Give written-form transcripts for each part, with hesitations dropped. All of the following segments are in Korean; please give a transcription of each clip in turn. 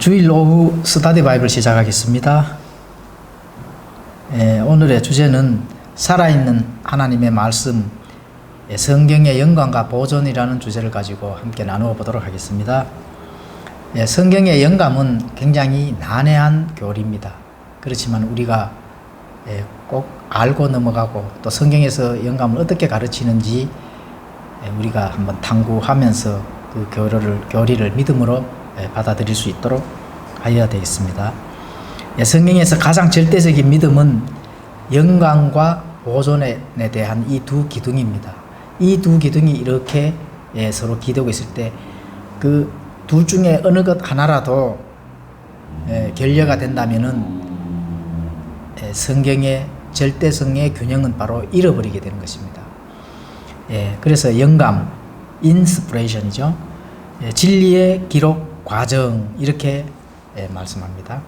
주일 오후 스터디 바이블 시작하겠습니다. 오늘의 주제는 살아있는 하나님의 말씀, 성경의 영광과 보존이라는 주제를 가지고 함께 나누어 보도록 하겠습니다. 성경의 영감은 굉장히 난해한 교리입니다. 그렇지만 우리가 꼭 알고 넘어가고 또 성경에서 영감을 어떻게 가르치는지 우리가 한번 탐구하면서 그 교리를 믿음으로 받아들일 수 있도록 하여야 되겠습니다. 성경에서 가장 절대적인 믿음은 영광과 보존에 대한 이 두 기둥입니다. 이 두 기둥이 이렇게 서로 기대고 있을 때 그 둘 중에 어느 것 하나라도 결여가 된다면은 성경의 절대성의 균형은 바로 잃어버리게 되는 것입니다. 그래서 영감, 인스피레이션이죠. 진리의 기록 과정 이렇게 말씀합니다.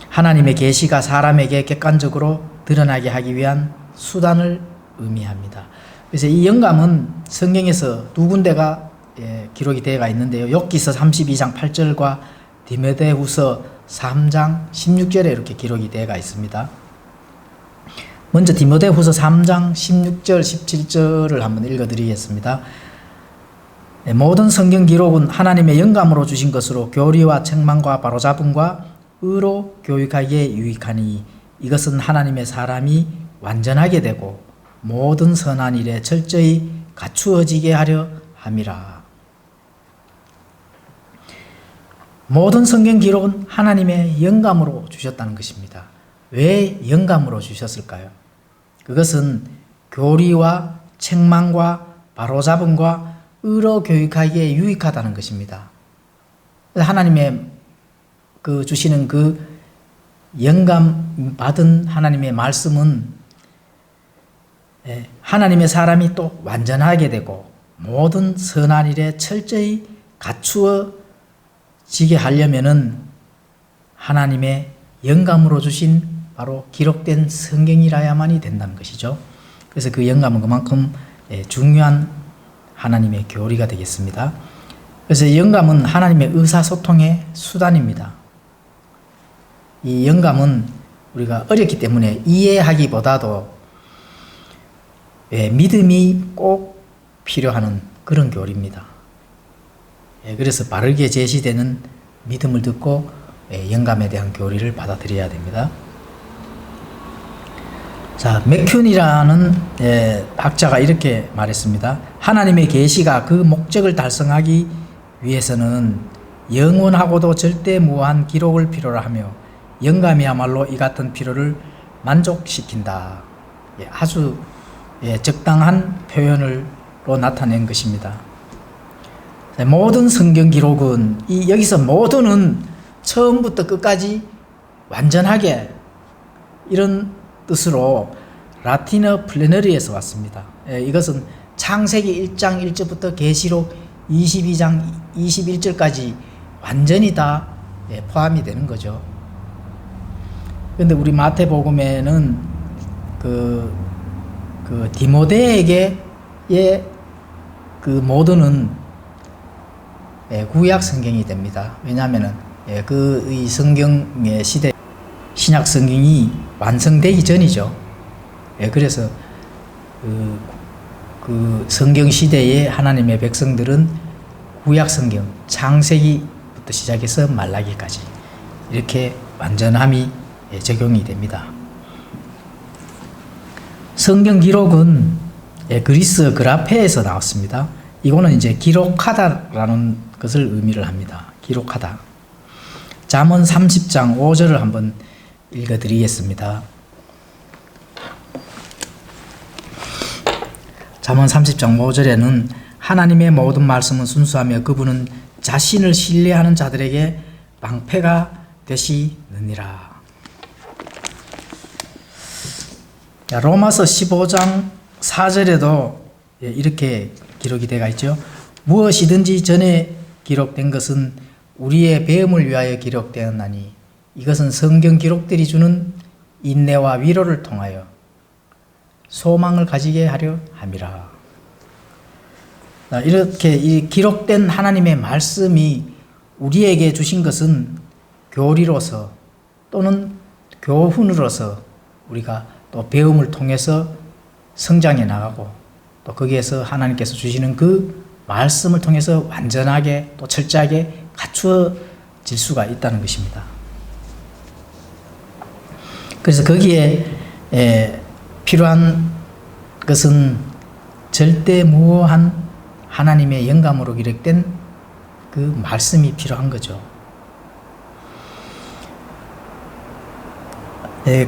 하나님의 계시가 사람에게 객관적으로 드러나게 하기 위한 수단을 의미합니다. 그래서 이 영감은 성경에서 두 군데가 기록이 되어 있는데요. 욥기서 32장 8절과 디모데후서 3장 16절에 이렇게 기록이 되어 있습니다. 먼저 디모데후서 3장 16절 17절을 한번 읽어드리겠습니다. 모든 성경 기록은 하나님의 영감으로 주신 것으로 교리와 책망과 바로잡음과 의로 교육하기에 유익하니 이것은 하나님의 사람이 완전하게 되고 모든 선한 일에 철저히 갖추어지게 하려 함이라. 모든 성경 기록은 하나님의 영감으로 주셨다는 것입니다. 왜 영감으로 주셨을까요? 그것은 교리와 책망과 바로잡음과 의로 교육하기에 유익하다는 것입니다. 하나님의 주시는 그 영감 받은 하나님의 말씀은 하나님의 사람이 또 완전하게 되고 모든 선한 일에 철저히 갖추어지게 하려면은 하나님의 영감으로 주신 바로 기록된 성경이라야만이 된다는 것이죠. 그래서 그 영감은 그만큼 중요한 하나님의 교리가 되겠습니다. 그래서 영감은 하나님의 의사소통의 수단입니다. 이 영감은 우리가 어렵기 때문에 이해하기보다도 믿음이 꼭 필요한 그런 교리입니다. 그래서 바르게 제시되는 믿음을 듣고 영감에 대한 교리를 받아들여야 됩니다. 자, 맥큐니라는 학자가 이렇게 말했습니다. 하나님의 계시가 그 목적을 달성하기 위해서는 영원하고도 절대 무한 기록을 필요로 하며 영감이야말로 이 같은 필요를 만족시킨다. 아주 적당한 표현으로 나타낸 것입니다. 모든 성경 기록은 여기서 모두는 처음부터 끝까지 완전하게 이런 뜻으로 라틴어 플래너리에서 왔습니다. 이것은 창세기 1장 1절부터 계시록 22장 21절까지 완전히 다 포함이 되는 거죠. 그런데 우리 마태복음에는 그 디모데에게의 그 모두는 구약 성경이 됩니다. 왜냐하면은 이 성경의 시대 신약 성경이 완성되기 전이죠. 그래서 그 성경 시대의 하나님의 백성들은 구약 성경 창세기부터 시작해서 말라기까지 이렇게 완전함이 적용이 됩니다. 성경 기록은 그리스 그라페에서 나왔습니다. 이거는 이제 기록하다라는 것을 의미를 합니다. 기록하다. 잠언 30장 5절을 한번 읽어드리겠습니다. 잠언 30장 5절에는 하나님의 모든 말씀은 순수하며 그분은 자신을 신뢰하는 자들에게 방패가 되시느니라. 로마서 15장 4절에도 이렇게 기록이 되어 있죠. 무엇이든지 전에 기록된 것은 우리의 배움을 위하여 기록되었나니 이것은 성경 기록들이 주는 인내와 위로를 통하여 소망을 가지게 하려 함이라. 이렇게 이 기록된 하나님의 말씀이 우리에게 주신 것은 교리로서 또는 교훈으로서 우리가 또 배움을 통해서 성장해 나가고 또 거기에서 하나님께서 주시는 그 말씀을 통해서 완전하게 또 철저하게 갖추어질 수가 있다는 것입니다. 그래서 거기에 필요한 것은 절대무오한 하나님의 영감으로 기록된 그 말씀이 필요한 거죠.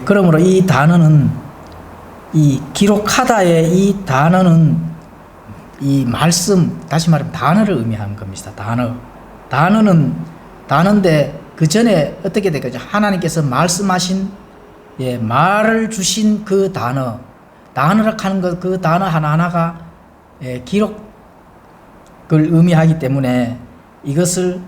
그러므로 이 단어는, 이 기록하다의 이 단어는 이 말씀, 다시 말하면 단어를 의미하는 겁니다. 단어는 단어인데 그 전에 어떻게 될까요? 하나님께서 말씀하신 말을 주신 그 단어라 하는 것, 그 단어 하나하나가 기록을 의미하기 때문에 이것을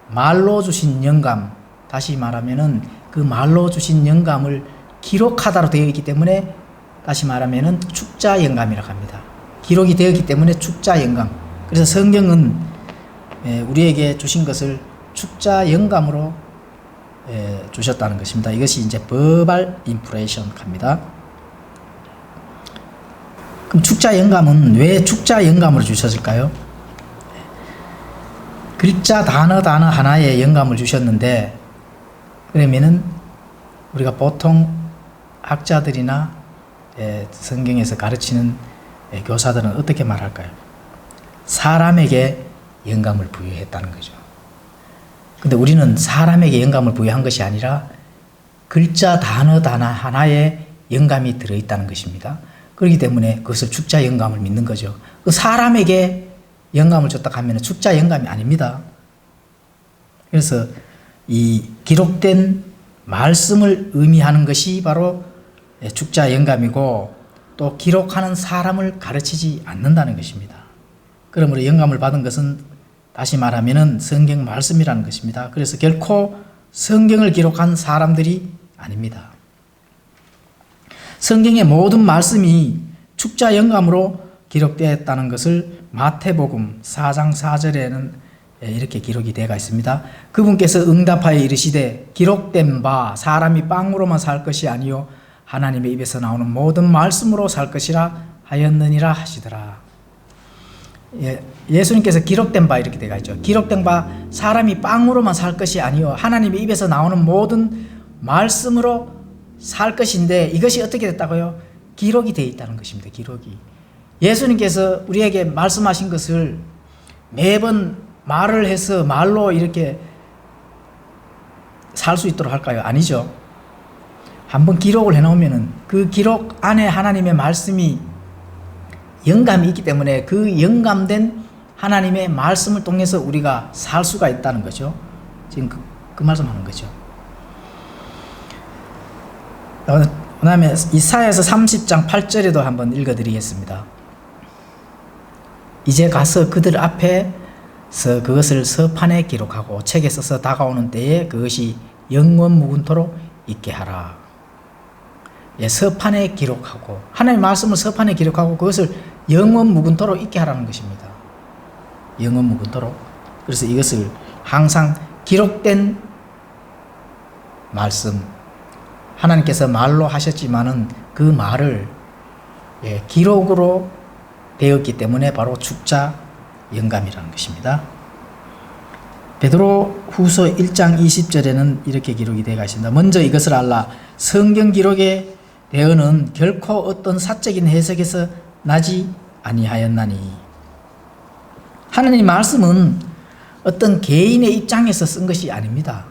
말로 주신 영감, 다시 말하면은 그 말로 주신 영감을 기록하다로 되어 있기 때문에 다시 말하면은 축자 영감이라고 합니다. 기록이 되었기 때문에 축자 영감. 그래서 성경은 우리에게 주신 것을 축자 영감으로 주셨다는 것입니다. 이것이 이제 버발 인프레이션 합니다. 그럼 축자 영감은 왜 축자 영감으로 주셨을까요? 글자 단어 하나에 영감을 주셨는데, 그러면은 우리가 보통 학자들이나 성경에서 가르치는 교사들은 어떻게 말할까요? 사람에게 영감을 부여했다는 거죠. 근데 우리는 사람에게 영감을 부여한 것이 아니라 글자 단어 하나에 영감이 들어있다는 것입니다. 그렇기 때문에 그것을 축자 영감을 믿는 거죠. 그 사람에게 영감을 줬다 하면 축자 영감이 아닙니다. 그래서 이 기록된 말씀을 의미하는 것이 바로 축자 영감이고, 또 기록하는 사람을 가르치지 않는다는 것입니다. 그러므로 영감을 받은 것은 다시 말하면은 성경 말씀이라는 것입니다. 그래서 결코 성경을 기록한 사람들이 아닙니다. 성경의 모든 말씀이 축자 영감으로 기록되었다는 것을 마태복음 4장 4절에는 이렇게 기록이 되어 있습니다. 그분께서 응답하여 이르시되 기록된 바 사람이 빵으로만 살 것이 아니요 하나님의 입에서 나오는 모든 말씀으로 살 것이라 하였느니라 하시더라. 예수님께서 기록된 바 이렇게 되어 있죠. 기록된 바 사람이 빵으로만 살 것이 아니요 하나님의 입에서 나오는 모든 말씀으로 살 것인데, 이것이 어떻게 됐다고요? 기록이 되어 있다는 것입니다. 기록이. 예수님께서 우리에게 말씀하신 것을 매번 말을 해서 말로 이렇게 살 수 있도록 할까요? 아니죠. 한번 기록을 해놓으면은 그 기록 안에 하나님의 말씀이 영감이 있기 때문에 그 영감된 하나님의 말씀을 통해서 우리가 살 수가 있다는 거죠. 지금 그 말씀하는 거죠. 그 다음에 이사야서 30장 8절에도 한번 읽어드리겠습니다. 이제 가서 그들 앞에서 그것을 서판에 기록하고 책에 써서 다가오는 때에 그것이 영원 무궁토록 있게 하라. 서판에 기록하고, 하나님의 말씀을 서판에 기록하고 그것을 영원 무궁토록 있게 하라는 것입니다. 영원 무궁토록. 그래서 이것을 항상 기록된 말씀, 하나님께서 말로 하셨지만은 그 말을 기록으로 되었기 때문에 바로 축자 영감이라는 것입니다. 베드로 후서 1장 20절에는 이렇게 기록이 되어 있습니다. 먼저 이것을 알라. 성경 기록에 대어는 결코 어떤 사적인 해석에서 나지 아니하였나니. 하나님의 말씀은 어떤 개인의 입장에서 쓴 것이 아닙니다.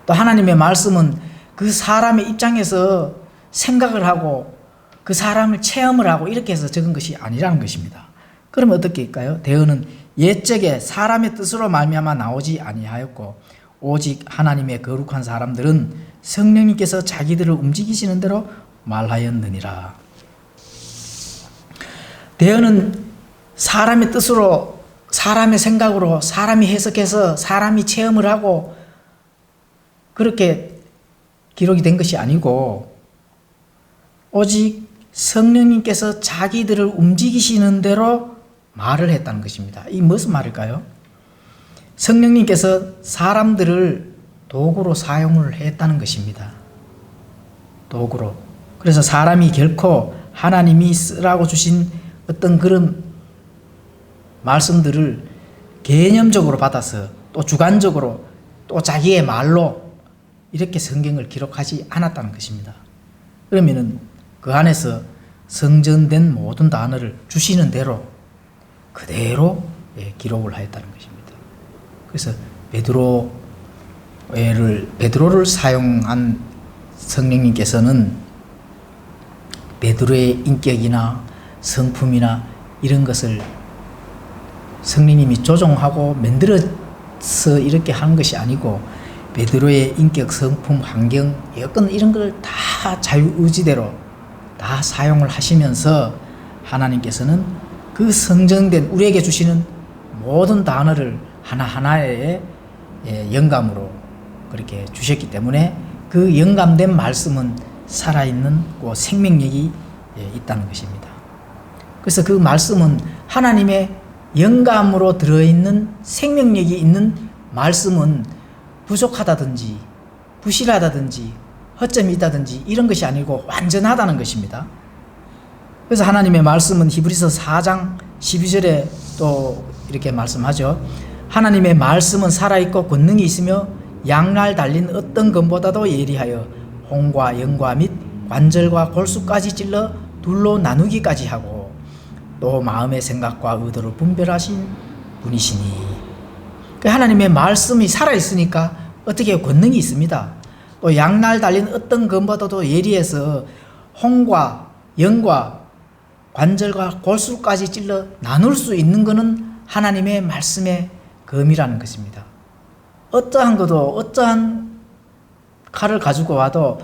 또 하나님의 말씀은 그 사람의 입장에서 생각을 하고 그 사람을 체험을 하고 이렇게 해서 적은 것이 아니라는 것입니다. 그러면 어떻게 할까요? 대언은 옛적에 사람의 뜻으로 말미암아 나오지 아니하였고 오직 하나님의 거룩한 사람들은 성령님께서 자기들을 움직이시는 대로 말하였느니라. 대언은 사람의 뜻으로, 사람의 생각으로, 사람이 해석해서 사람이 체험을 하고 그렇게 기록이 된 것이 아니고 오직 성령님께서 자기들을 움직이시는 대로 말을 했다는 것입니다. 이 무슨 말일까요? 성령님께서 사람들을 도구로 사용을 했다는 것입니다. 도구로. 그래서 사람이 결코 하나님이 쓰라고 주신 어떤 그런 말씀들을 개념적으로 받아서 또 주관적으로 또 자기의 말로 이렇게 성경을 기록하지 않았다는 것입니다. 그러면은 그 안에서 성전된 모든 단어를 주시는 대로 그대로 기록을 하였다는 것입니다. 그래서 베드로를 사용한 성령님께서는 베드로의 인격이나 성품이나 이런 것을 성령님이 조종하고 만들어서 이렇게 하는 것이 아니고 베드로의 인격, 성품, 환경, 여건 이런 걸 다 자유의지대로 다 사용을 하시면서 하나님께서는 그 성정된 우리에게 주시는 모든 단어를 하나하나의 영감으로 그렇게 주셨기 때문에 그 영감된 말씀은 살아있는 생명력이 있다는 것입니다. 그래서 그 말씀은 하나님의 영감으로 들어있는 생명력이 있는 말씀은 부족하다든지 부실하다든지 허점이 있다든지 이런 것이 아니고 완전하다는 것입니다. 그래서 하나님의 말씀은 히브리서 4장 12절에 또 이렇게 말씀하죠. 하나님의 말씀은 살아있고 권능이 있으며 양날 달린 어떤 검보다도 예리하여 혼과 영과 및 관절과 골수까지 찔러 둘로 나누기까지 하고 또 마음의 생각과 의도를 분별하신 분이시니, 하나님의 말씀이 살아있으니까 어떻게 권능이 있습니다. 또 양날 달린 어떤 검보다도 예리해서 혼과 영과 관절과 골수까지 찔러 나눌 수 있는 것은 하나님의 말씀의 검이라는 것입니다. 어떠한 것도 어떠한 칼을 가지고 와도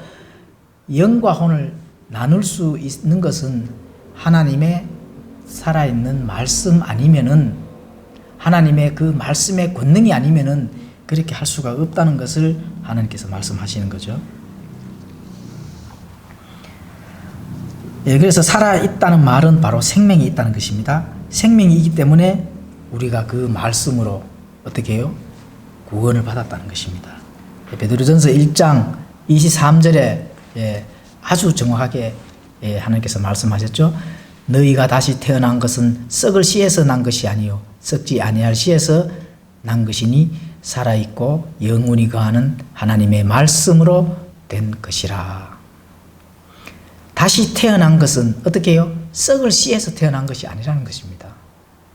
영과 혼을 나눌 수 있는 것은 하나님의 살아있는 말씀 아니면은, 하나님의 그 말씀의 권능이 아니면은 그렇게 할 수가 없다는 것을 하나님께서 말씀하시는 거죠. 그래서 살아있다는 말은 바로 생명이 있다는 것입니다. 생명이 있기 때문에 우리가 그 말씀으로 어떻게 해요? 구원을 받았다는 것입니다. 베드로전서 1장 23절에 아주 정확하게 하나님께서 말씀하셨죠. 너희가 다시 태어난 것은 썩을 씨에서 난 것이 아니요 썩지 아니할 씨에서 난 것이니 살아있고 영원히 거하는 하나님의 말씀으로 된 것이라. 다시 태어난 것은 어떻게 해요? 썩을 씨에서 태어난 것이 아니라는 것입니다.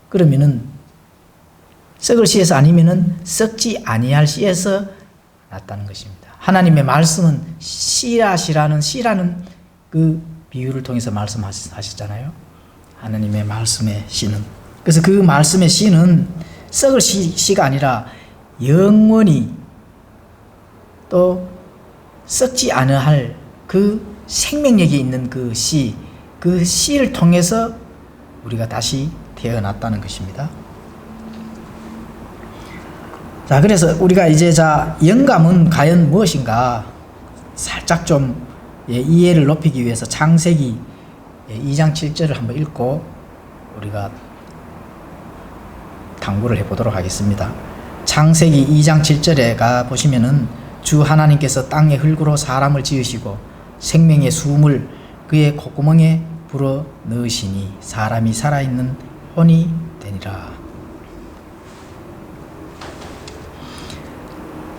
그러면은 썩을 씨에서 아니면은 썩지 아니할 씨에서 났다는 것입니다. 하나님의 말씀은 씨라는 그 비유를 통해서 말씀하셨잖아요. 하나님의 말씀의 씨는, 그래서 그 말씀의 씨는 썩을 씨가 아니라 영원히 또 썩지 않을 그 생명력이 있는 그 씨를 통해서 우리가 다시 태어났다는 것입니다. 자, 그래서 우리가 이제 영감은 과연 무엇인가 살짝 좀 이해를 높이기 위해서 창세기 2장 7절을 한번 읽고 우리가 탐구를 해보도록 하겠습니다. 창세기 2장 7절에 가 보시면은 주 하나님께서 땅의 흙으로 사람을 지으시고 생명의 숨을 그의 콧구멍에 불어 넣으시니 사람이 살아있는 혼이 되니라.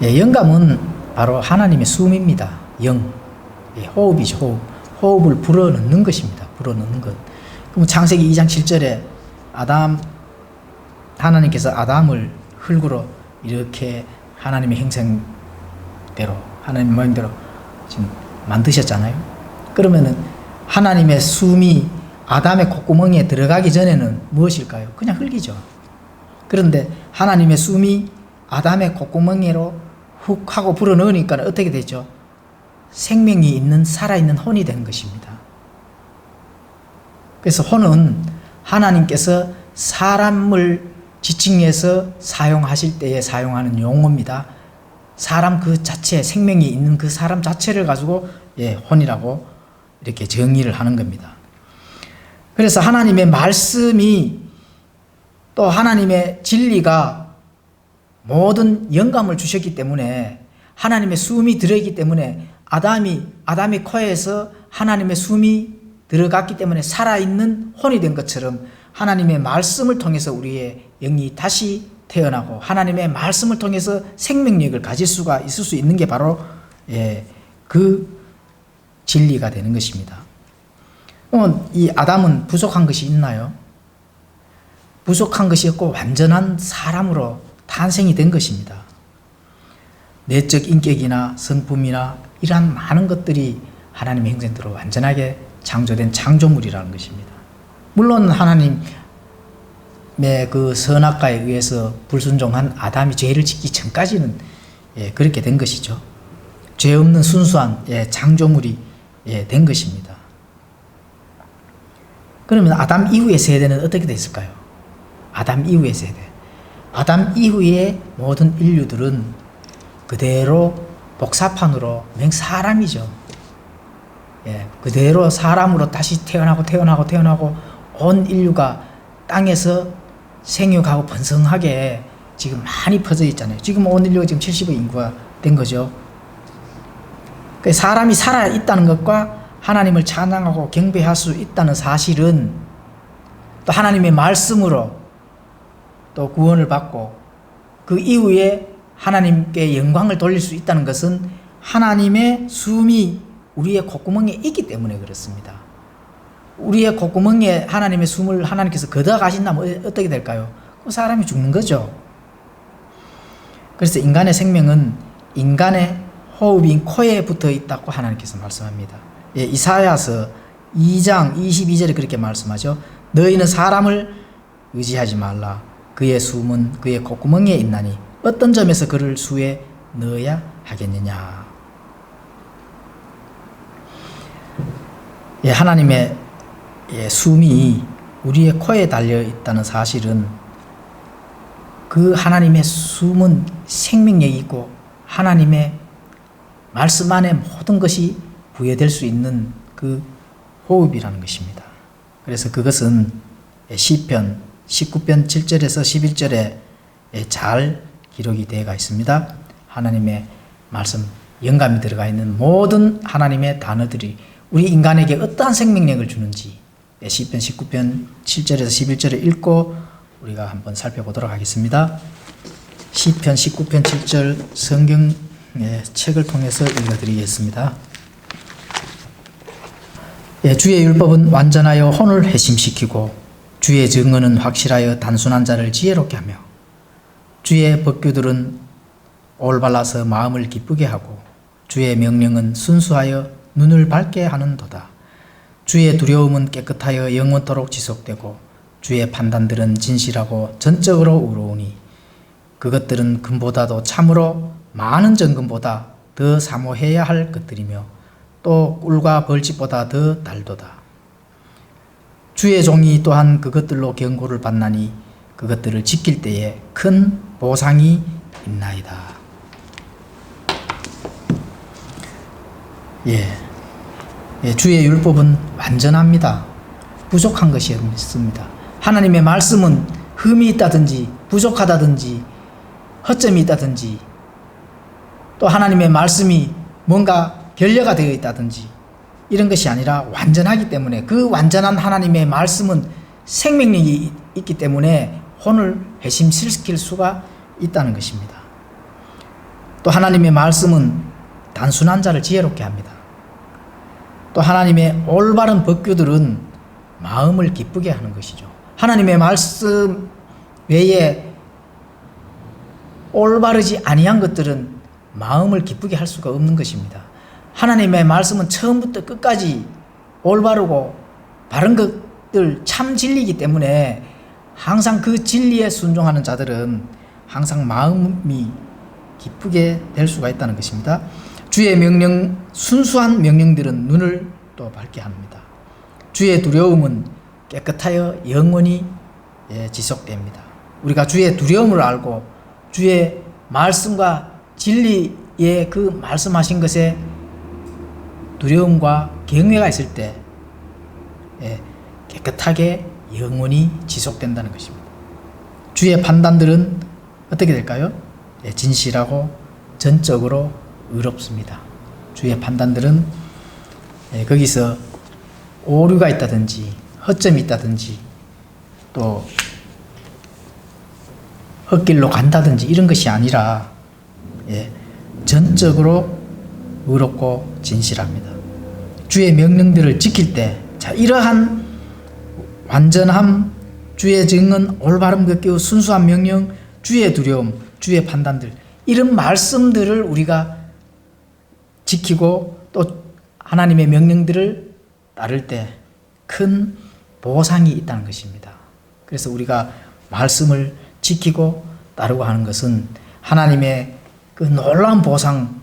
영감은 바로 하나님의 숨입니다. 호흡이죠. 호흡을 불어넣는 것입니다. 불어넣는 것. 그럼 창세기 2장 7절에 하나님께서 아담을 흙으로 이렇게 하나님의 형상대로, 하나님의 모양대로 지금 만드셨잖아요. 그러면은 하나님의 숨이 아담의 콧구멍에 들어가기 전에는 무엇일까요? 그냥 흙이죠. 그런데 하나님의 숨이 아담의 콧구멍으로 훅 하고 불어넣으니까 어떻게 되죠? 생명이 있는 살아있는 혼이 된 것입니다. 그래서 혼은 하나님께서 사람을 지칭해서 사용하실 때에 사용하는 용어입니다. 사람 그 자체, 생명이 있는 그 사람 자체를 가지고 혼이라고 이렇게 정의를 하는 겁니다. 그래서 하나님의 말씀이 또 하나님의 진리가 모든 영감을 주셨기 때문에 하나님의 숨이 들어있기 때문에 아담의 코에서 하나님의 숨이 들어갔기 때문에 살아있는 혼이 된 것처럼 하나님의 말씀을 통해서 우리의 영이 다시 태어나고 하나님의 말씀을 통해서 생명력을 가질 수가 있을 수 있는 게 바로 그 진리가 되는 것입니다. 이 아담은 부족한 것이 있나요? 부족한 것이 없고 완전한 사람으로 탄생이 된 것입니다. 내적 인격이나 성품이나 이러한 많은 것들이 하나님의 형상대로 완전하게 창조된 창조물이라는 것입니다. 물론 하나님의 그 선악과에 의해서 불순종한 아담이 죄를 짓기 전까지는 그렇게 된 것이죠. 죄 없는 순수한 창조물이 된 것입니다. 그러면 아담 이후의 세대는 어떻게 됐을까요? 아담 이후의 세대. 아담 이후의 모든 인류들은 그대로 복사판으로 사람이죠. 그대로 사람으로 다시 태어나고 온 인류가 땅에서 생육하고 번성하게 지금 많이 퍼져 있잖아요. 지금 온 인류가 지금 70억 인구가 된 거죠. 사람이 살아 있다는 것과 하나님을 찬양하고 경배할 수 있다는 사실은 또 하나님의 말씀으로 또 구원을 받고 그 이후에 하나님께 영광을 돌릴 수 있다는 것은 하나님의 숨이 우리의 콧구멍에 있기 때문에 그렇습니다. 우리의 콧구멍에 하나님의 숨을 하나님께서 걷어 가신다면 어떻게 될까요? 그 사람이 죽는 거죠. 그래서 인간의 생명은 인간의 호흡인 코에 붙어 있다고 하나님께서 말씀합니다. 이사야서 2장 22절에 그렇게 말씀하죠. 너희는 사람을 의지하지 말라. 그의 숨은 그의 콧구멍에 있나니 어떤 점에서 그를 수에 넣어야 하겠느냐. 하나님의 숨이 우리의 코에 달려 있다는 사실은 그 하나님의 숨은 생명력이 있고 하나님의 말씀 안에 모든 것이 부여될 수 있는 그 호흡이라는 것입니다. 그래서 그것은 시편 19편 7절에서 11절에 잘 기록이 되어 있습니다. 하나님의 말씀, 영감이 들어가 있는 모든 하나님의 단어들이 우리 인간에게 어떠한 생명력을 주는지 시편 19편 7절에서 11절을 읽고 우리가 한번 살펴보도록 하겠습니다. 시편 19편 7절 성경 책을 통해서 읽어드리겠습니다. 주의 율법은 완전하여 혼을 회심시키고 주의 증언은 확실하여 단순한 자를 지혜롭게 하며 주의 법규들은 올바라서 마음을 기쁘게 하고 주의 명령은 순수하여 눈을 밝게 하는도다. 주의 두려움은 깨끗하여 영원토록 지속되고 주의 판단들은 진실하고 전적으로 의로우니 그것들은 금보다도 참으로 많은 정금보다 더 사모해야 할 것들이며 또 꿀과 벌집보다 더 달도다. 주의 종이 또한 그것들로 경고를 받나니 그것들을 지킬 때에 큰 보상이 있나이다. 주의 율법은 완전합니다. 부족한 것이 없습니다. 하나님의 말씀은 흠이 있다든지 부족하다든지 허점이 있다든지 또 하나님의 말씀이 뭔가 결여가 되어 있다든지 이런 것이 아니라 완전하기 때문에 그 완전한 하나님의 말씀은 생명력이 있기 때문에 혼을 회심시킬 수가 있다는 것입니다. 또 하나님의 말씀은 단순한 자를 지혜롭게 합니다. 또 하나님의 올바른 법규들은 마음을 기쁘게 하는 것이죠. 하나님의 말씀 외에 올바르지 아니한 것들은 마음을 기쁘게 할 수가 없는 것입니다. 하나님의 말씀은 처음부터 끝까지 올바르고 바른 것들 참 진리이기 때문에 항상 그 진리에 순종하는 자들은 항상 마음이 기쁘게 될 수가 있다는 것입니다. 주의 명령, 순수한 명령들은 눈을 또 밝게 합니다. 주의 두려움은 깨끗하여 영원히 지속됩니다. 우리가 주의 두려움을 알고 주의 말씀과 진리의 그 말씀하신 것에 두려움과 경외가 있을 때 깨끗하게 영원히 지속된다는 것입니다. 주의 판단들은 어떻게 될까요? 진실하고 전적으로 의롭습니다. 주의 판단들은 거기서 오류가 있다든지 허점이 있다든지 또 헛길로 간다든지 이런 것이 아니라 전적으로 의롭고 진실합니다. 주의 명령들을 지킬 때 이러한 완전함, 주의 증언, 올바름 걷기와 순수한 명령, 주의 두려움, 주의 판단들 이런 말씀들을 우리가 지키고 또 하나님의 명령들을 따를 때 큰 보상이 있다는 것입니다. 그래서 우리가 말씀을 지키고 따르고 하는 것은 하나님의 그 놀라운 보상,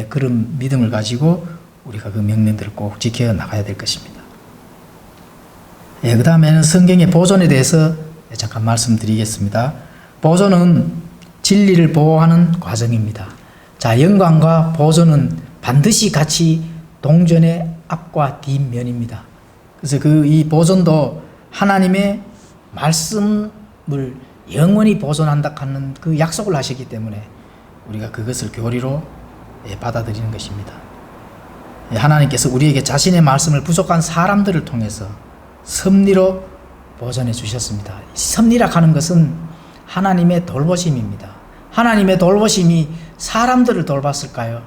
그런 믿음을 가지고 우리가 그 명령들을 꼭 지켜 나가야 될 것입니다. 그 다음에는 성경의 보존에 대해서 잠깐 말씀드리겠습니다. 보존은 진리를 보호하는 과정입니다. 자, 영광과 보존은 반드시 같이 동전의 앞과 뒷면입니다. 그래서 이 보존도 하나님의 말씀을 영원히 보존한다 하는 그 약속을 하시기 때문에 우리가 그것을 교리로 받아들이는 것입니다. 하나님께서 우리에게 자신의 말씀을 부족한 사람들을 통해서 섭리로 보존해 주셨습니다. 섭리라 하는 것은 하나님의 돌보심입니다. 하나님의 돌보심이 사람들을 돌봤을까요?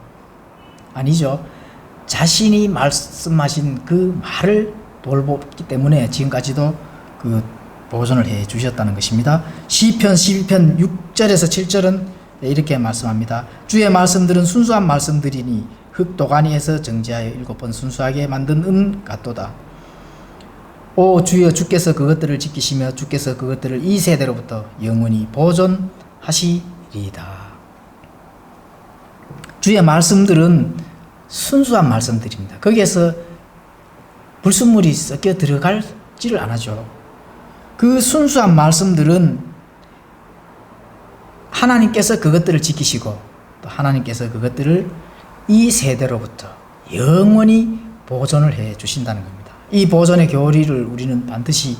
아니죠. 자신이 말씀하신 그 말을 돌보기 때문에 지금까지도 그 보존을 해 주셨다는 것입니다. 시편 12편 6절에서 7절은 이렇게 말씀합니다. 주의 말씀들은 순수한 말씀들이니 흙 도가니에서 정지하여 7번 순수하게 만든 은 같도다. 오 주여, 주께서 그것들을 지키시며 주께서 그것들을 이 세대로부터 영원히 보존하시리이다. 주의 말씀들은 순수한 말씀들입니다. 거기에서 불순물이 섞여 들어갈지를 않아죠. 그 순수한 말씀들은 하나님께서 그것들을 지키시고 또 하나님께서 그것들을 이 세대로부터 영원히 보존을 해 주신다는 겁니다. 이 보존의 교리를 우리는 반드시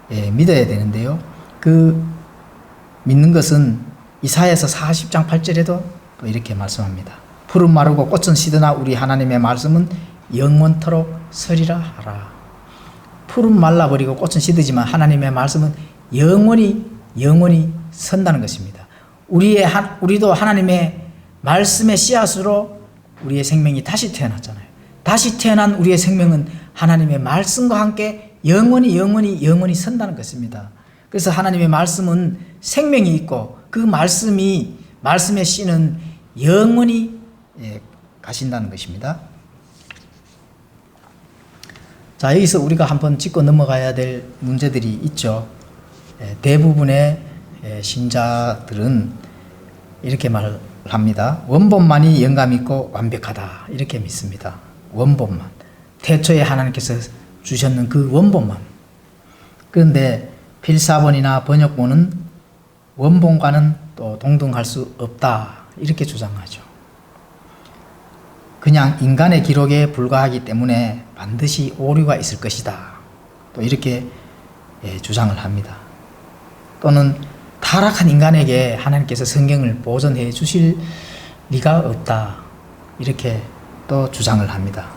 믿어야 되는데요. 그 믿는 것은 이사야서 40장 8절에도 또 이렇게 말씀합니다. 푸른 마르고 꽃은 시드나 우리 하나님의 말씀은 영원토록 서리라 하라. 푸른 말라버리고 꽃은 시드지만 하나님의 말씀은 영원히 선다는 것입니다. 우리도 하나님의 말씀의 씨앗으로 우리의 생명이 다시 태어났잖아요. 다시 태어난 우리의 생명은 하나님의 말씀과 함께 영원히 선다는 것입니다. 그래서 하나님의 말씀은 생명이 있고 그 말씀의 씨는 영원히 가신다는 것입니다. 자, 여기서 우리가 한번 짚고 넘어가야 될 문제들이 있죠. 대부분의 신자들은 이렇게 말합니다. 원본만이 영감 있고 완벽하다 이렇게 믿습니다. 원본만, 태초에 하나님께서 주셨는 그 원본만. 그런데 필사본이나 번역본은 원본과는 또 동등할 수 없다 이렇게 주장하죠. 그냥 인간의 기록에 불과하기 때문에 반드시 오류가 있을 것이다 또 이렇게 주장을 합니다. 또는 타락한 인간에게 하나님께서 성경을 보존해 주실 리가 없다 이렇게 또 주장을 합니다.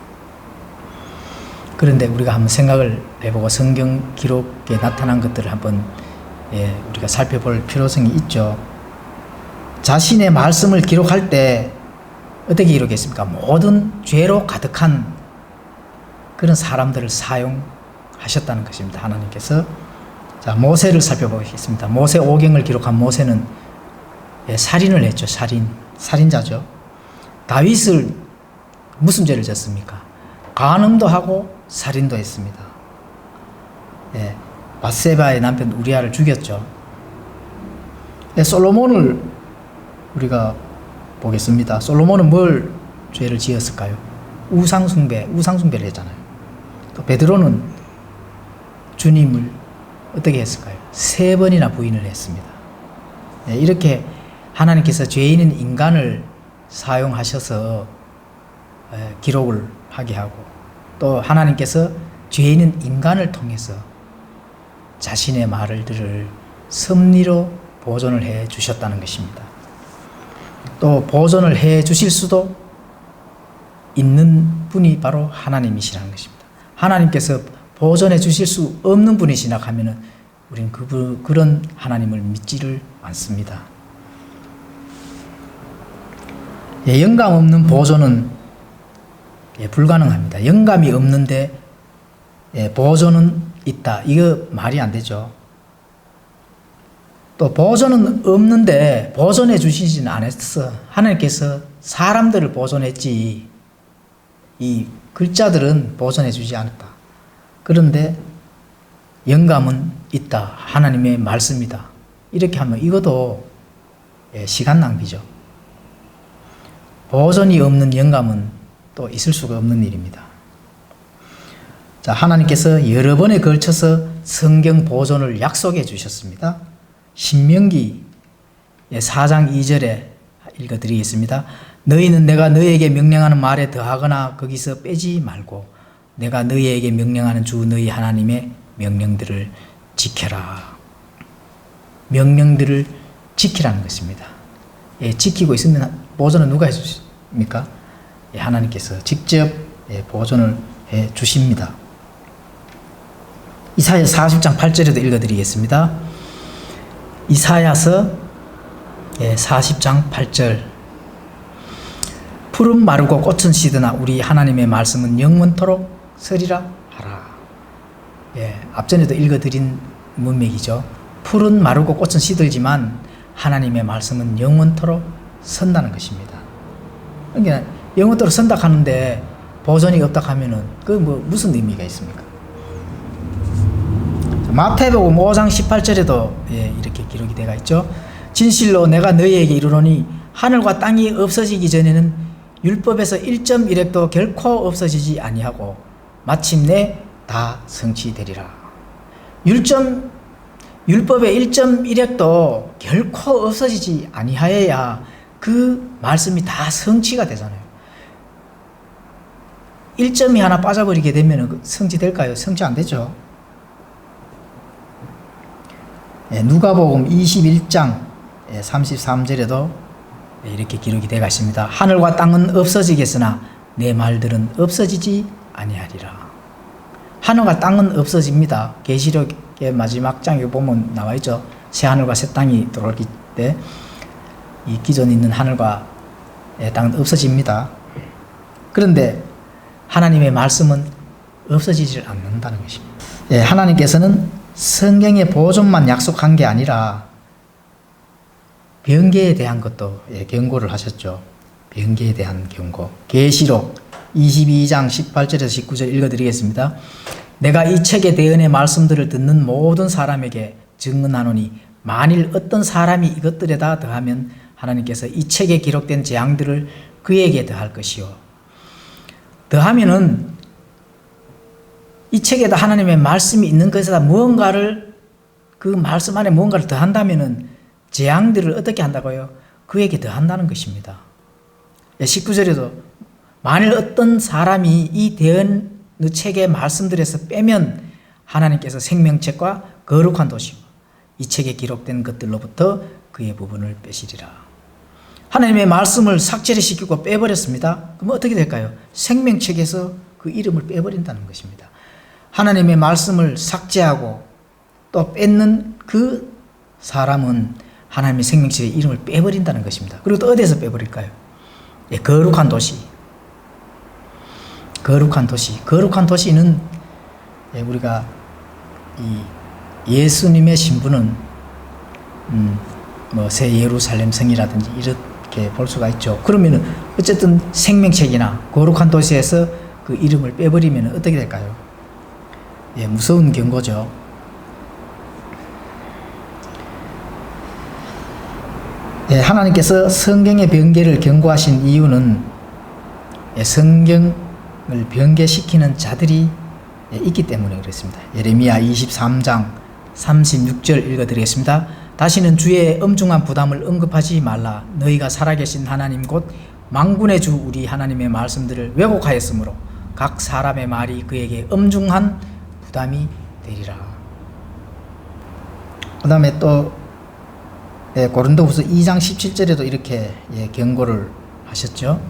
그런데 우리가 한번 생각을 해보고 성경 기록에 나타난 것들을 한번 우리가 살펴볼 필요성이 있죠. 자신의 말씀을 기록할 때 어떻게 기록했습니까? 모든 죄로 가득한 그런 사람들을 사용하셨다는 것입니다. 하나님께서. 자, 모세를 살펴보겠습니다. 모세 오경을 기록한 모세는 살인을 했죠. 살인자죠. 다윗을 무슨 죄를 졌습니까? 간음도 하고 살인도 했습니다. 밧세바의 남편 우리아를 죽였죠. 솔로몬을 우리가 보겠습니다. 솔로몬은 뭘 죄를 지었을까요? 우상숭배를 했잖아요. 또 베드로는 주님을 어떻게 했을까요? 3번이나 부인을 했습니다. 이렇게 하나님께서 죄인인 인간을 사용하셔서 기록을 하게 하고 또 하나님께서 죄인인 인간을 통해서 자신의 말들을 섭리로 보존을 해 주셨다는 것입니다. 또 보존을 해 주실 수도 있는 분이 바로 하나님이시라는 것입니다. 하나님께서 보존해 주실 수 없는 분이시나 하면은 우리는 그런 하나님을 믿지를 않습니다. 영감 없는 보존은 불가능합니다. 영감이 없는데 보존은 있다. 이거 말이 안 되죠. 또 보존은 없는데 보존해 주시지는 않았어. 하나님께서 사람들을 보존했지 이 글자들은 보존해 주지 않았다. 그런데 영감은 있다. 하나님의 말씀이다. 이렇게 하면 이것도 시간 낭비죠. 보존이 없는 영감은 또 있을 수가 없는 일입니다. 자, 하나님께서 여러 번에 걸쳐서 성경 보존을 약속해 주셨습니다. 신명기 4장 2절에 읽어드리겠습니다. 너희는 내가 너희에게 명령하는 말에 더하거나 거기서 빼지 말고 내가 너희에게 명령하는 주 너희 하나님의 명령들을 지켜라. 명령들을 지키라는 것입니다. 지키고 있으면 보존은 누가 해주십니까? 하나님께서 직접 보존을 해 주십니다. 이사야 40장 8절에도 읽어드리겠습니다. 이사야서 40장 8절 푸른 마르고 꽃은 시드나 우리 하나님의 말씀은 영원토록 서리라 하라. 앞전에도 읽어드린 문맥이죠. 푸른 마르고 꽃은 시들지만 하나님의 말씀은 영원토록 선다는 것입니다. 그러니까 영원토록 선다 하는데 보존이 없다 하면은 그 무슨 의미가 있습니까? 마태복음 5장 18절에도 이렇게 기록이 되어 있죠. 진실로 내가 너희에게 이르노니 하늘과 땅이 없어지기 전에는 율법에서 1.1획도 결코 없어지지 아니하고 마침내 다 성취되리라. 율법의 1.1획도 결코 없어지지 아니하여야 그 말씀이 다 성취가 되잖아요. 1점이 하나 빠져버리게 되면 성취될까요? 성취 안 되죠. 누가복음 21장 33절에도 이렇게 기록이 되어 있습니다. 하늘과 땅은 없어지겠으나 내 말들은 없어지지 아니하리라. 하늘과 땅은 없어집니다. 계시록의 마지막 장에 보면 나와 있죠. 새 하늘과 새 땅이 들어올 때 이 기존에 있는 하늘과 땅은 없어집니다. 그런데 하나님의 말씀은 없어지질 않는다는 것입니다. 하나님께서는 성경의 보존만 약속한 게 아니라 변개에 대한 것도 경고를 하셨죠. 변개에 대한 경고. 계시록 22장 18절에서 19절 읽어드리겠습니다. 내가 이 책의 대언의 말씀들을 듣는 모든 사람에게 증언하노니 만일 어떤 사람이 이것들에다 더하면 하나님께서 이 책에 기록된 재앙들을 그에게 더할 것이요. 더하면은 이 책에다 하나님의 말씀이 있는 것에다 무언가를 그 말씀 안에 무언가를 더한다면은 재앙들을 어떻게 한다고요? 그에게 더한다는 것입니다. 19절에도 만일 어떤 사람이 이 대언 책의 말씀들에서 빼면 하나님께서 생명책과 거룩한 도시와 이 책에 기록된 것들로부터 그의 부분을 빼시리라. 하나님의 말씀을 삭제를 시키고 빼버렸습니다. 그럼 어떻게 될까요? 생명책에서 그 이름을 빼버린다는 것입니다. 하나님의 말씀을 삭제하고 또 뺏는 그 사람은 하나님의 생명책의 이름을 빼버린다는 것입니다. 그리고 또 어디에서 빼버릴까요? 거룩한 도시. 거룩한 도시. 거룩한 도시는 우리가 이 예수님의 신부는 새 예루살렘 성이라든지 이렇게 볼 수가 있죠. 그러면은 어쨌든 생명책이나 거룩한 도시에서 그 이름을 빼버리면 어떻게 될까요? 무서운 경고죠. 하나님께서 성경의 변개를 경고하신 이유는 성경을 변개시키는 자들이 있기 때문에 그렇습니다. 예레미야 23장 36절 읽어드리겠습니다. 다시는 주의 엄중한 부담을 언급하지 말라. 너희가 살아계신 하나님 곧 만군의 주 우리 하나님의 말씀들을 왜곡하였으므로 각 사람의 말이 그에게 엄중한 부담이 되리라. 그 다음에 또 고린도후서 2장 17절에도 이렇게 경고를 하셨죠.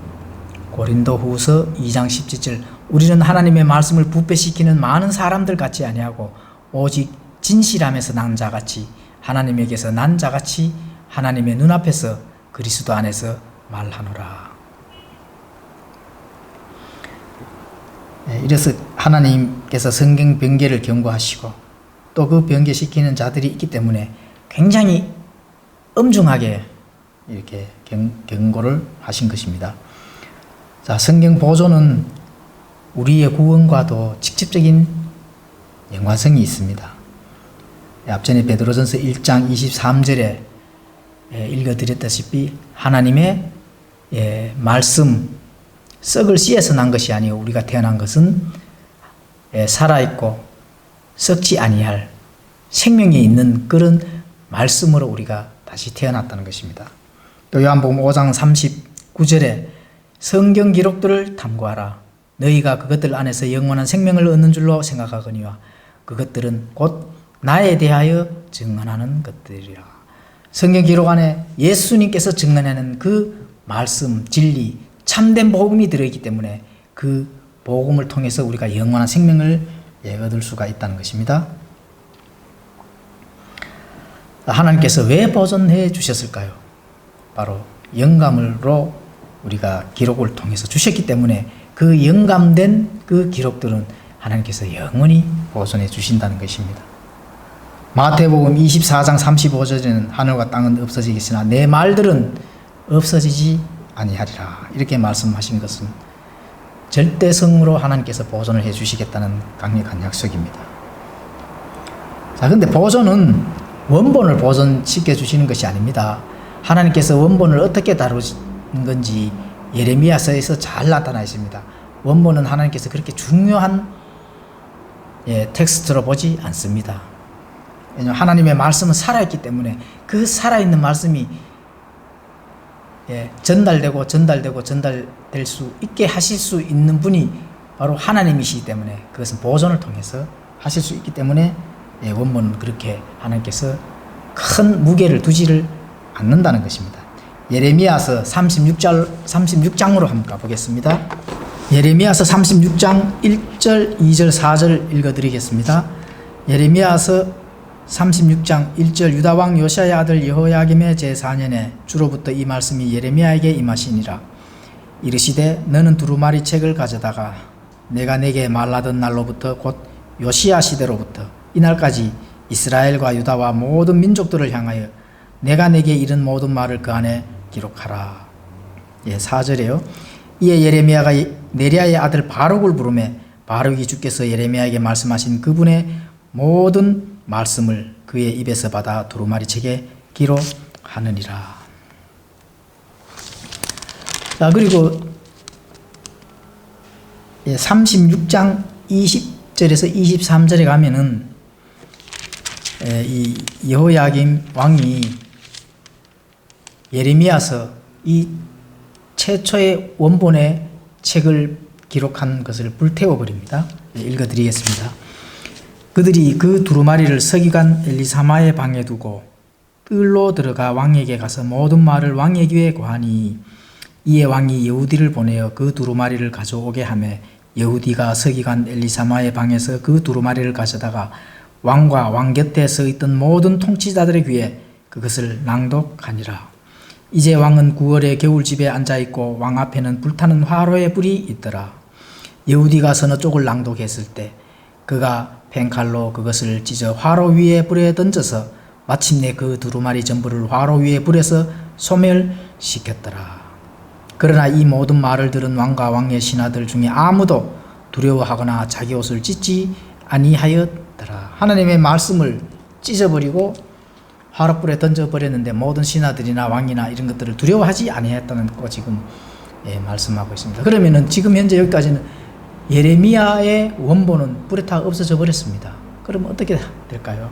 고린도후서 2장 17절 우리는 하나님의 말씀을 부패시키는 많은 사람들 같지 아니하고 오직 진실함에서 난 자같이 하나님에게서 난 자같이 하나님의 눈앞에서 그리스도 안에서 말하노라. 이래서 하나님께서 성경 변개를 경고하시고 또 그 변개시키는 자들이 있기 때문에 굉장히 엄중하게 이렇게 경고를 하신 것입니다. 자, 성경 보존은 우리의 구원과도 직접적인 연관성이 있습니다. 앞전에 베드로전서 1장 23절에 읽어드렸다시피 하나님의 말씀 썩을 씨에서 난 것이 아니요 우리가 태어난 것은 살아있고 썩지 아니할 생명이 있는 그런 말씀으로 우리가 다시 태어났다는 것입니다. 또 요한복음 5장 39절에 성경 기록들을 탐구하라. 너희가 그것들 안에서 영원한 생명을 얻는 줄로 생각하거니와 그것들은 곧 나에 대하여 증언하는 것들이라. 성경 기록 안에 예수님께서 증언하는 그 말씀, 진리, 참된 복음이 들어있기 때문에 그 복음을 통해서 우리가 영원한 생명을 얻을 수가 있다는 것입니다. 하나님께서 왜 보존해 주셨을까요? 바로 영감으로 우리가 기록을 통해서 주셨기 때문에 그 영감된 그 기록들은 하나님께서 영원히 보존해 주신다는 것입니다. 마태복음 24장 35절에는 하늘과 땅은 없어지겠으나 내 말들은 없어지지 아니하리라. 이렇게 말씀하신 것은 절대성으로 하나님께서 보존을 해 주시겠다는 강력한 약속입니다. 자, 근데 보존은 원본을 보존시켜 주시는 것이 아닙니다. 하나님께서 원본을 어떻게 다루는 건지 예레미야서에서 잘 나타나 있습니다. 원본은 하나님께서 그렇게 중요한 텍스트로 보지 않습니다. 왜냐하면 하나님의 말씀은 살아있기 때문에 그 살아있는 말씀이 전달될 수 있게 하실 수 있는 분이 바로 하나님이시기 때문에 그것은 보존을 통해서 하실 수 있기 때문에 원본은 그렇게 하나님께서 큰 무게를 두지를 않는다는 것입니다. 예레미야서 36장으로 한번 가보겠습니다. 예레미야서 36장 1절, 2절, 4절 읽어드리겠습니다. 예레미야서 36장 1절 유다 왕 요시야의 아들 여호야김의 제4년에 주로부터 이 말씀이 예레미야에게 임하시니라. 이르시되 너는 두루마리 책을 가져다가 내가 내게 말하던 날로부터 곧 요시야 시대로부터 이날까지 이스라엘과 유다와 모든 민족들을 향하여 내가 내게 이른 모든 말을 그 안에 기록하라. 4절에요. 이에 예레미야가 네리야의 아들 바룩을 부르매 바룩이 주께서 예레미야에게 말씀하신 그분의 모든 말씀을 그의 입에서 받아 두루마리 책에 기록하느니라. 자, 그리고 36장 20절에서 23절에 가면은 이 여호야김 왕이 예레미야서 이 최초의 원본의 책을 기록한 것을 불태워 버립니다. 읽어드리겠습니다. 그들이 그 두루마리를 서기관 엘리사마의 방에 두고 뜰로 들어가 왕에게 가서 모든 말을 왕의 귀에 고하니 이에 왕이 여우디를 보내어 그 두루마리를 가져오게 하매 여우디가 서기관 엘리사마의 방에서 그 두루마리를 가져다가 왕과 왕 곁에 서 있던 모든 통치자들의 귀에 그것을 낭독하니라. 이제 왕은 9월에 겨울집에 앉아있고 왕 앞에는 불타는 화로의 불이 있더라. 여우디가 서너 쪽을 낭독했을 때 그가 펜칼로 그것을 찢어 화로 위에 불에 던져서 마침내 그 두루마리 전부를 화로 위에 불에서 소멸시켰더라. 그러나 이 모든 말을 들은 왕과 왕의 신하들 중에 아무도 두려워하거나 자기 옷을 찢지 아니하였더라. 하나님의 말씀을 찢어버리고 화롯불에 던져버렸는데 모든 신하들이나 왕이나 이런 것들을 두려워하지 아니했다는 거 지금 말씀하고 있습니다. 그러면은 지금 현재 여기까지는 예레미야의 원본은 불에 타 없어져 버렸습니다. 그러면 어떻게 될까요?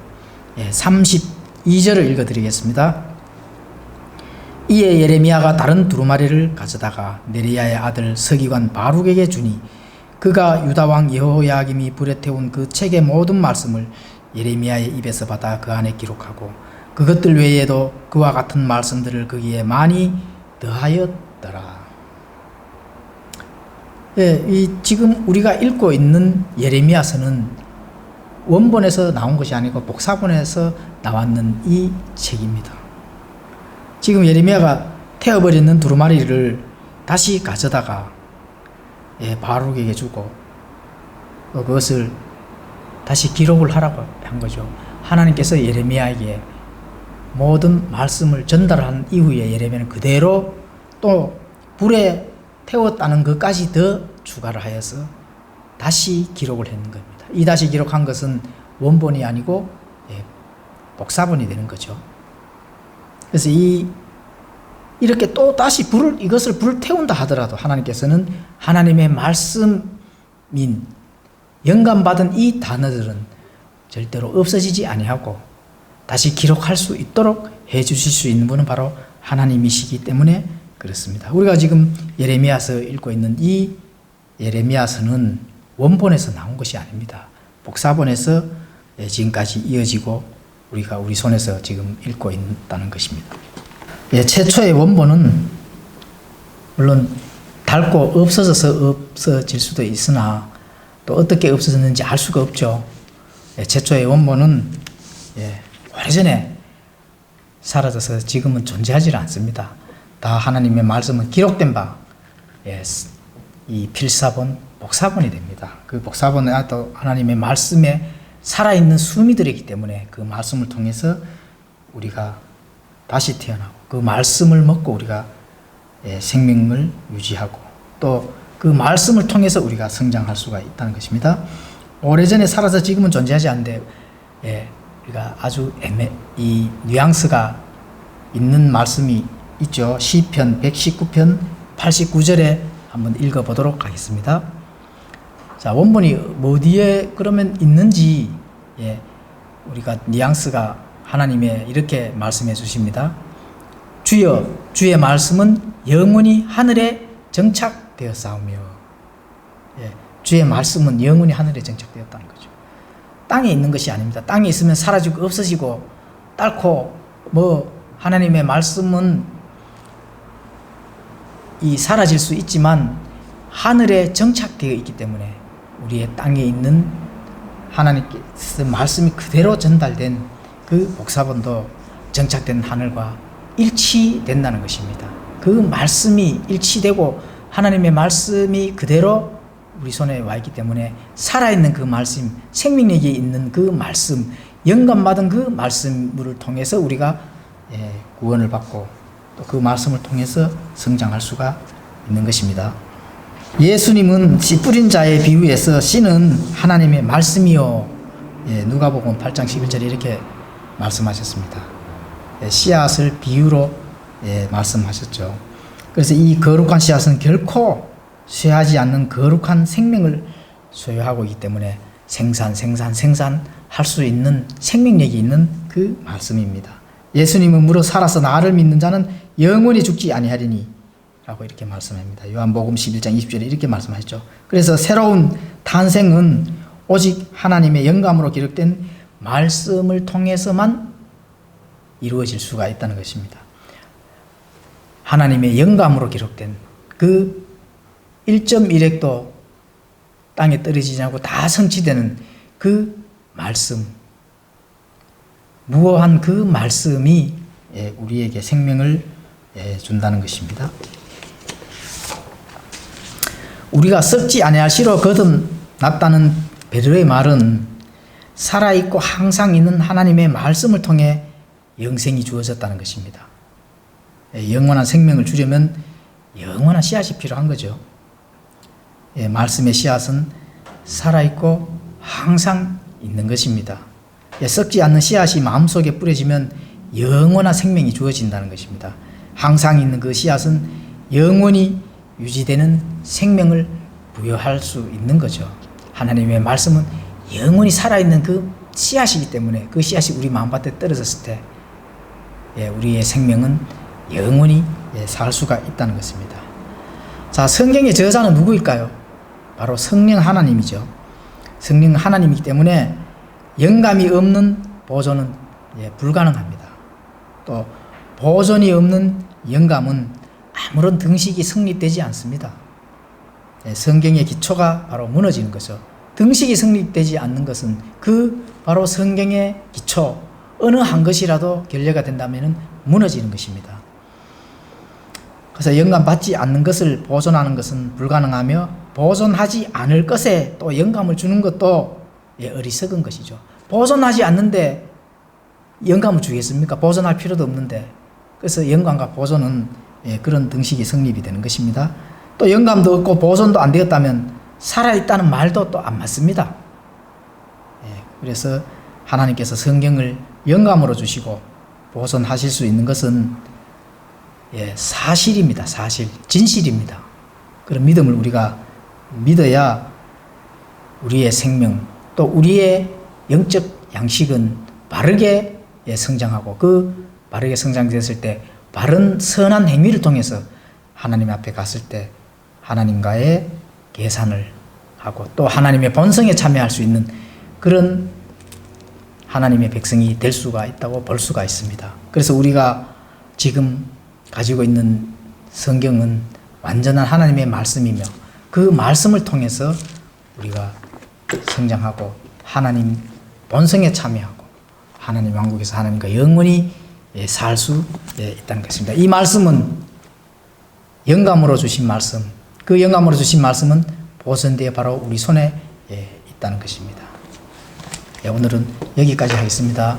32절을 읽어드리겠습니다. 이에 예레미야가 다른 두루마리를 가져다가 네리야의 아들 서기관 바룩에게 주니 그가 유다왕 여호야김이 불에 태운 그 책의 모든 말씀을 예레미야의 입에서 받아 그 안에 기록하고 그것들 외에도 그와 같은 말씀들을 거기에 많이 더하였더라. 예, 지금 우리가 읽고 있는 예레미야서는 원본에서 나온 것이 아니고 복사본에서 나왔는 이 책입니다. 지금 예레미야가 태워버리는 두루마리를 다시 가져다가 바룩에게 주고 그것을 다시 기록을 하라고 한 거죠. 하나님께서 예레미야에게 모든 말씀을 전달한 이후에 예레미야는 그대로 또 불에 태웠다는 것까지 더 추가를 하여서 다시 기록을 했는 겁니다. 이 다시 기록한 것은 원본이 아니고 복사본이 되는 거죠. 그래서 이렇게 또 다시 이것을 불을 태운다 하더라도 하나님께서는 하나님의 말씀인 영감받은 이 단어들은 절대로 없어지지 아니하고 다시 기록할 수 있도록 해 주실 수 있는 분은 바로 하나님이시기 때문에 그렇습니다. 우리가 지금 예레미야서 읽고 있는 이 예레미야서는 원본에서 나온 것이 아닙니다. 복사본에서 지금까지 이어지고 우리가 우리 손에서 지금 읽고 있다는 것입니다. 최초의 원본은 물론 닳고 없어질 수도 있으나 또 어떻게 없어졌는지 알 수가 없죠. 최초의 원본은 오래전에 사라져서 지금은 존재하지 않습니다. 다 하나님의 말씀은 기록된 바, 이 필사본, 복사본이 됩니다. 그 복사본은 또 하나님의 말씀에 살아있는 수미들이기 때문에 그 말씀을 통해서 우리가 다시 태어나고 그 말씀을 먹고 우리가 생명을 유지하고 또 그 말씀을 통해서 우리가 성장할 수가 있다는 것입니다. 오래전에 살아서 지금은 존재하지 않는데 우리가 아주 이 뉘앙스가 있는 말씀이 있죠. 시편 119편 89절에 한번 읽어보도록 하겠습니다. 자, 원본이 어디에 그러면 있는지 우리가 뉘앙스가 하나님의 이렇게 말씀해 주십니다. 주여 주의 말씀은 영원히 하늘에 정착되었사오며 주의 말씀은 영원히 하늘에 정착되었다는 거죠. 땅에 있는 것이 아닙니다. 땅에 있으면 사라지고 없어지고 딸고 하나님의 말씀은 사라질 수 있지만 하늘에 정착되어 있기 때문에 우리의 땅에 있는 하나님께서 말씀이 그대로 전달된 그 복사본도 정착된 하늘과 일치된다는 것입니다. 그 말씀이 일치되고 하나님의 말씀이 그대로 우리 손에 와 있기 때문에 살아있는 그 말씀, 생명력이 있는 그 말씀, 영감받은 그 말씀을 통해서 우리가 구원을 받고 또 그 말씀을 통해서 성장할 수가 있는 것입니다. 예수님은 씨 뿌린 자의 비유에서 씨는 하나님의 말씀이요. 누가복음 8장 11절에 이렇게 말씀하셨습니다. 씨앗을 비유로 말씀하셨죠. 그래서 이 거룩한 씨앗은 결코 쇠하지 않는 거룩한 생명을 소유하고 있기 때문에 생산할 수 있는 생명력이 있는 그 말씀입니다. 예수님은 무릇 살아서 나를 믿는 자는 영원히 죽지 아니하리니 라고 이렇게 말씀합니다. 요한복음 11장 20절에 이렇게 말씀하셨죠. 그래서 새로운 탄생은 오직 하나님의 영감으로 기록된 말씀을 통해서만 이루어질 수가 있다는 것입니다. 하나님의 영감으로 기록된 그 1.1핵도 땅에 떨어지지 않고 다 성취되는 그 말씀, 무어한 그 말씀이 우리에게 생명을 준다는 것입니다. 우리가 썩지 아니할 씨로 거듭났다는 베드로의 말은 살아있고 항상 있는 하나님의 말씀을 통해 영생이 주어졌다는 것입니다. 영원한 생명을 주려면 영원한 씨앗이 필요한 거죠. 말씀의 씨앗은 살아있고 항상 있는 것입니다. 썩지 않는 씨앗이 마음속에 뿌려지면 영원한 생명이 주어진다는 것입니다. 항상 있는 그 씨앗은 영원히 유지되는 생명을 부여할 수 있는 거죠. 하나님의 말씀은 영원히 살아있는 그 씨앗이기 때문에 그 씨앗이 우리 마음밭에 떨어졌을 때 우리의 생명은 영원히 살 수가 있다는 것입니다. 자, 성경의 저자는 누구일까요? 바로 성령 하나님이죠. 성령 하나님이기 때문에 영감이 없는 보존은 불가능합니다. 또 보존이 없는 영감은 아무런 등식이 성립되지 않습니다. 성경의 기초가 바로 무너지는 거죠. 등식이 성립되지 않는 것은 그 바로 성경의 기초 어느 한 것이라도 결례가 된다면 무너지는 것입니다. 그래서 영감 받지 않는 것을 보존하는 것은 불가능하며 보존하지 않을 것에 또 영감을 주는 것도 어리석은 것이죠. 보존하지 않는데 영감을 주겠습니까? 보존할 필요도 없는데. 그래서 영감과 보존은 그런 등식이 성립이 되는 것입니다. 또 영감도 없고 보존도 안 되었다면 살아있다는 말도 또 안 맞습니다. 그래서 하나님께서 성경을 영감으로 주시고 보존하실 수 있는 것은 사실입니다. 사실, 진실입니다. 그런 믿음을 우리가 믿어야 우리의 생명 또 우리의 영적 양식은 바르게 성장하고 그 바르게 성장됐을 때 바른 선한 행위를 통해서 하나님 앞에 갔을 때 하나님과의 계산을 하고 또 하나님의 본성에 참여할 수 있는 그런 하나님의 백성이 될 수가 있다고 볼 수가 있습니다. 그래서 우리가 지금 가지고 있는 성경은 완전한 하나님의 말씀이며 그 말씀을 통해서 우리가 성장하고 하나님 본성에 참여하고 하나님 왕국에서 하나님과 영원히 살 수 있다는 것입니다. 이 말씀은 영감으로 주신 말씀, 그 영감으로 주신 말씀은 보존되어 바로 우리 손에 있다는 것입니다. 오늘은 여기까지 하겠습니다.